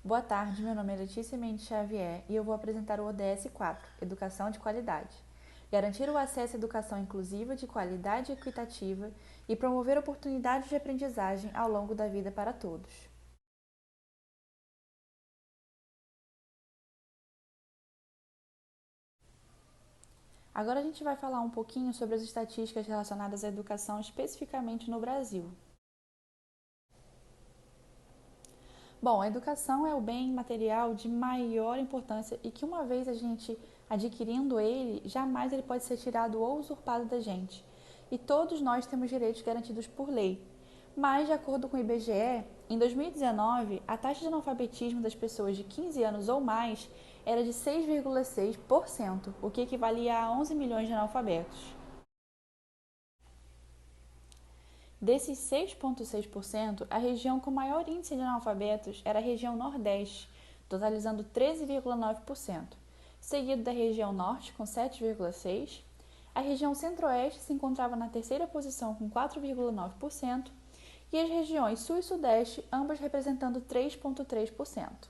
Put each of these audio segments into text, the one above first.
Boa tarde, meu nome é Letícia Mendes Xavier e eu vou apresentar o ODS 4, Educação de Qualidade. Garantir o acesso à educação inclusiva, de qualidade e equitativa e promover oportunidades de aprendizagem ao longo da vida para todos. Agora a gente vai falar um pouquinho sobre as estatísticas relacionadas à educação especificamente no Brasil. Bom, a educação é o bem material de maior importância e que uma vez a gente adquirindo ele, jamais ele pode ser tirado ou usurpado da gente. E todos nós temos direitos garantidos por lei. Mas, de acordo com o IBGE, em 2019, a taxa de analfabetismo das pessoas de 15 anos ou mais era de 6,6%, o que equivalia a 11 milhões de analfabetos. Desses 6,6%, a região com maior índice de analfabetos era a região Nordeste, totalizando 13,9%, seguido da região Norte, com 7,6%, a região Centro-Oeste se encontrava na terceira posição, com 4,9%, e as regiões Sul e Sudeste, ambas representando 3,3%.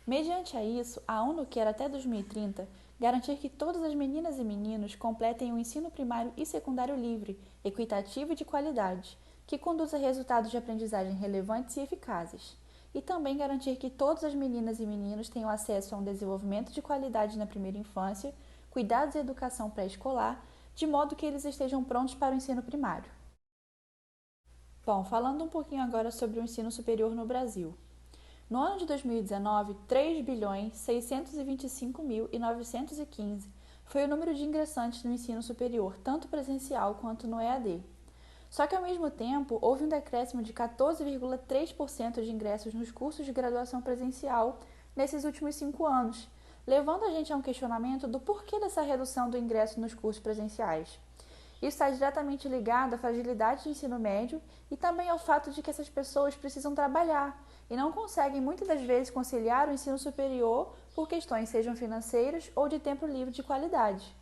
Mediante a isso, a ONU quer até 2030 garantir que todas as meninas e meninos completem o ensino primário e secundário livre, equitativo e de qualidade, que conduza a resultados de aprendizagem relevantes e eficazes, e também garantir que todas as meninas e meninos tenham acesso a um desenvolvimento de qualidade na primeira infância, cuidados e educação pré-escolar, de modo que eles estejam prontos para o ensino primário. Bom, falando um pouquinho agora sobre o ensino superior no Brasil. No ano de 2019, 3.625.915 foi o número de ingressantes no ensino superior, tanto presencial quanto no EAD. Só que, ao mesmo tempo, houve um decréscimo de 14,3% de ingressos nos cursos de graduação presencial nesses últimos 5 anos, levando a gente a um questionamento do porquê dessa redução do ingresso nos cursos presenciais. Isso está diretamente ligado à fragilidade do ensino médio e também ao fato de que essas pessoas precisam trabalhar e não conseguem muitas das vezes conciliar o ensino superior por questões sejam financeiras ou de tempo livre de qualidade.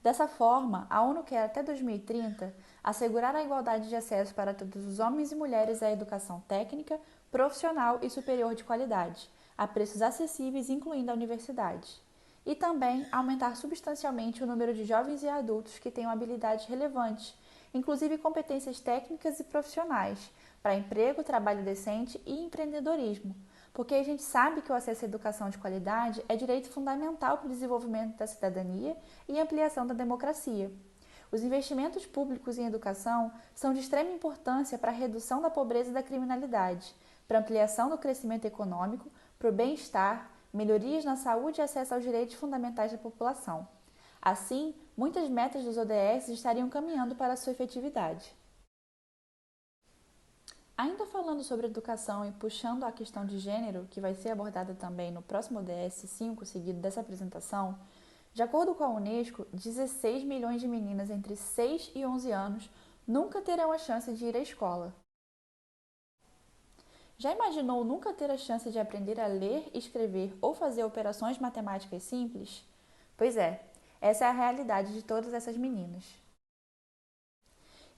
Dessa forma, a ONU quer até 2030 assegurar a igualdade de acesso para todos os homens e mulheres à educação técnica, profissional e superior de qualidade, a preços acessíveis, incluindo a universidade. E também aumentar substancialmente o número de jovens e adultos que tenham habilidades relevantes, inclusive competências técnicas e profissionais, para emprego, trabalho decente e empreendedorismo, porque a gente sabe que o acesso à educação de qualidade é direito fundamental para o desenvolvimento da cidadania e ampliação da democracia. Os investimentos públicos em educação são de extrema importância para a redução da pobreza e da criminalidade, para a ampliação do crescimento econômico, para o bem-estar, melhorias na saúde e acesso aos direitos fundamentais da população. Assim, muitas metas dos ODS estariam caminhando para a sua efetividade. Ainda falando sobre educação e puxando a questão de gênero, que vai ser abordada também no próximo ODS 5, seguido dessa apresentação, de acordo com a Unesco, 16 milhões de meninas entre 6 e 11 anos nunca terão a chance de ir à escola. Já imaginou nunca ter a chance de aprender a ler, escrever ou fazer operações matemáticas simples? Pois é, essa é a realidade de todas essas meninas.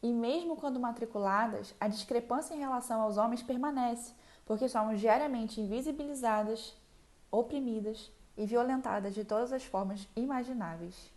E mesmo quando matriculadas, a discrepância em relação aos homens permanece, porque somos diariamente invisibilizadas, oprimidas e violentadas de todas as formas imagináveis.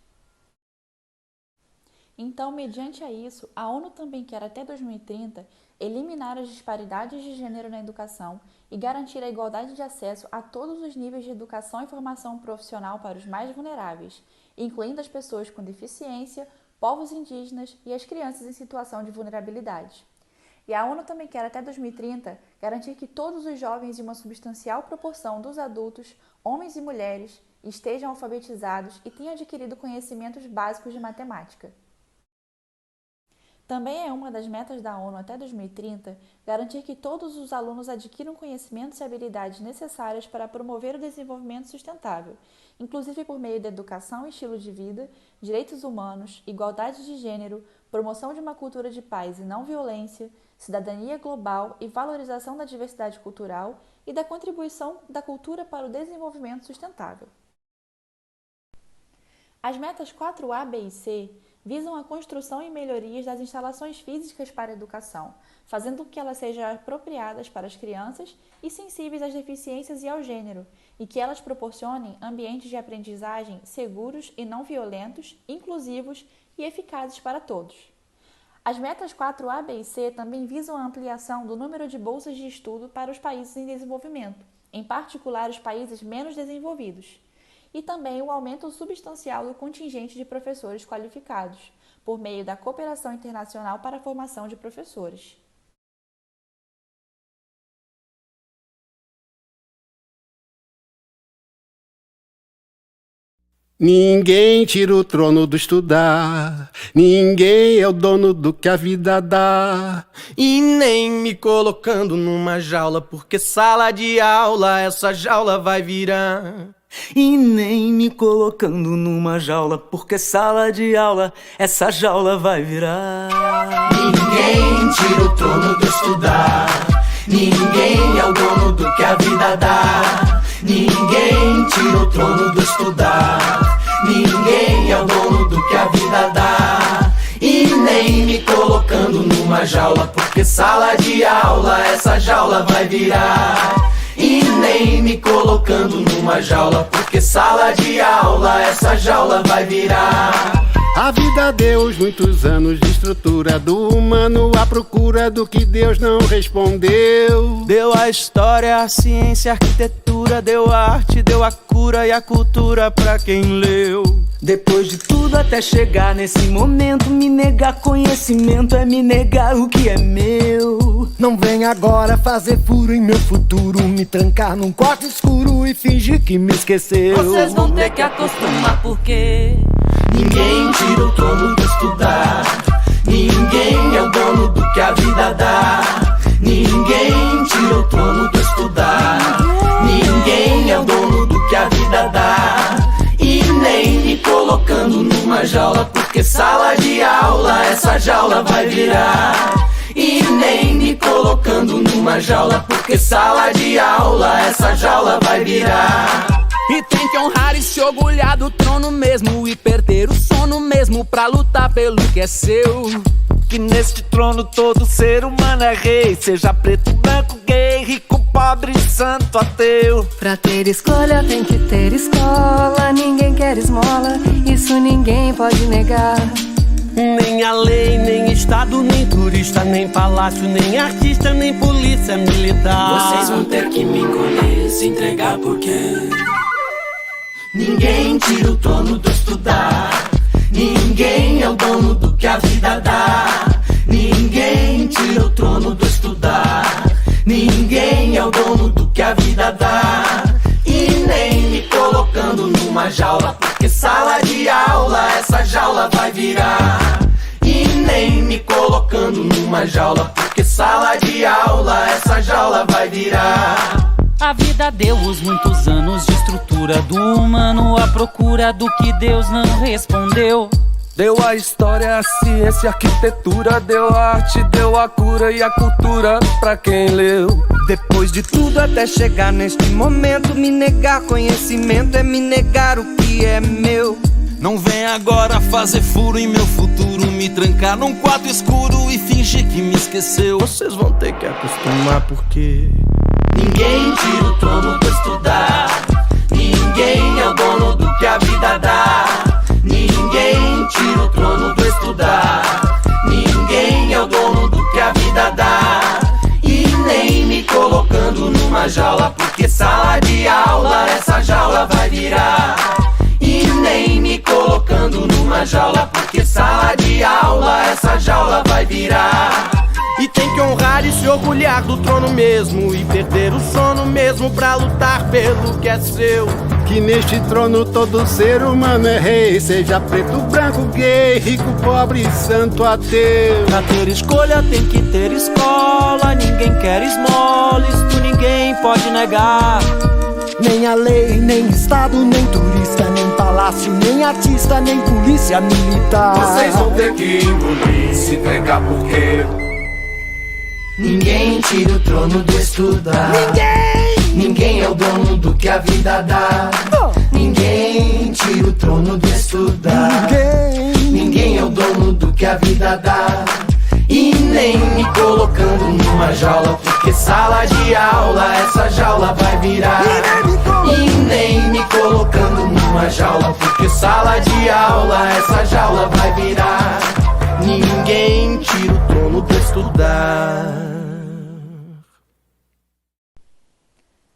Então, mediante a isso, a ONU também quer até 2030 eliminar as disparidades de gênero na educação e garantir a igualdade de acesso a todos os níveis de educação e formação profissional para os mais vulneráveis, incluindo as pessoas com deficiência, povos indígenas e as crianças em situação de vulnerabilidade. E a ONU também quer até 2030 garantir que todos os jovens e uma substancial proporção dos adultos, homens e mulheres, estejam alfabetizados e tenham adquirido conhecimentos básicos de matemática. Também é uma das metas da ONU até 2030 garantir que todos os alunos adquiram conhecimentos e habilidades necessárias para promover o desenvolvimento sustentável, inclusive por meio da educação e estilo de vida, direitos humanos, igualdade de gênero, promoção de uma cultura de paz e não violência, cidadania global e valorização da diversidade cultural e da contribuição da cultura para o desenvolvimento sustentável. As metas 4A, B e C visam a construção e melhorias das instalações físicas para a educação, fazendo com que elas sejam apropriadas para as crianças e sensíveis às deficiências e ao gênero, e que elas proporcionem ambientes de aprendizagem seguros e não violentos, inclusivos e eficazes para todos. As metas 4A, B e C também visam a ampliação do número de bolsas de estudo para os países em desenvolvimento, em particular os países menos desenvolvidos, e também o aumento substancial do contingente de professores qualificados, por meio da cooperação internacional para a formação de professores. Ninguém tira o trono do estudar, ninguém é o dono do que a vida dá. E nem me colocando numa jaula, porque sala de aula essa jaula vai virar. E nem me colocando numa jaula, porque sala de aula essa jaula vai virar. Ninguém tira o trono do estudar, ninguém é o dono do que a vida dá. Ninguém tira o trono do estudar, ninguém é o dono do que a vida dá. E nem me colocando numa jaula, porque sala de aula essa jaula vai virar. E nem me colocando numa jaula, porque sala de aula essa jaula vai virar. A vida deu muitos anos de estrutura do humano à procura do que Deus não respondeu. Deu a história, a ciência, a arquitetura, deu a arte, deu a cura e a cultura pra quem leu. Depois de tudo até chegar nesse momento, me negar conhecimento é me negar o que é meu. Não vem agora fazer furo em meu futuro, me trancar num quarto escuro e fingir que me esqueceu. Vocês vão ter que acostumar porque ninguém tira o trono do estudar, ninguém é o dono do que a vida dá. Ninguém tira o trono do estudar, ninguém é o dono do que a vida dá. E nem me colocando numa jaula, porque sala de aula essa jaula vai virar. E nem me colocando numa jaula, porque sala de aula essa jaula vai virar. E tem que honrar e se orgulhar do trono mesmo, e perder o sono mesmo pra lutar pelo que é seu. Que neste trono todo ser humano é rei, seja preto, branco, gay, rico, pobre, santo, ateu. Pra ter escolha tem que ter escola, ninguém quer esmola, isso ninguém pode negar. Nem a lei, nem estado, nem turista, nem palácio, nem artista, nem polícia militar. Vocês vão ter que me encolher, se entregar porque ninguém tira o trono do estudar, ninguém é o dono do que a vida dá. Ninguém tira o trono do estudar, ninguém é o dono do que a vida dá. E nem me colocando numa jaula, porque sala de aula essa jaula vai virar. E nem me colocando numa jaula, porque sala de aula essa jaula vai virar. A vida deu-os muitos anos de estrutura do humano à procura do que Deus não respondeu. Deu a história, a ciência, a arquitetura, deu a arte, deu a cura e a cultura pra quem leu. Depois de tudo até chegar neste momento, me negar conhecimento é me negar o que é meu. Não vem agora fazer furo em meu futuro, me trancar num quarto escuro e fingir que me esqueceu. Vocês vão ter que acostumar porque ninguém tira o trono do estudar, ninguém é o dono do que a vida dá. Ninguém tira o trono do estudar, ninguém é o dono do que a vida dá. E nem me colocando numa jaula, porque sala de aula essa jaula vai virar. E nem me colocando numa jaula, porque sala de aula essa jaula vai virar. E tem que honrar e se orgulhar do trono mesmo, e perder o sono mesmo pra lutar pelo que é seu. Que neste trono todo ser humano é rei, seja preto, branco, gay, rico, pobre, santo, ateu. Pra ter escolha tem que ter escola, ninguém quer esmola, isto ninguém pode negar. Nem a lei, nem estado, nem turista, nem palácio, nem artista, nem polícia militar. Vocês vão ter que engolir, se entregar porque ninguém tira o trono do estudar, ninguém é o dono do que a vida dá. Ninguém tira o trono do estudar, Ninguém é o dono do que a vida dá. E nem me colocando numa jaula, porque sala de aula essa jaula vai virar. E nem me colocando numa jaula, porque sala de aula essa jaula vai virar. Ninguém tira o trono do estudar.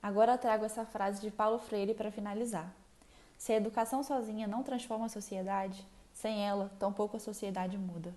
Agora trago essa frase de Paulo Freire para finalizar. Se a educação sozinha não transforma a sociedade, sem ela, tampouco a sociedade muda.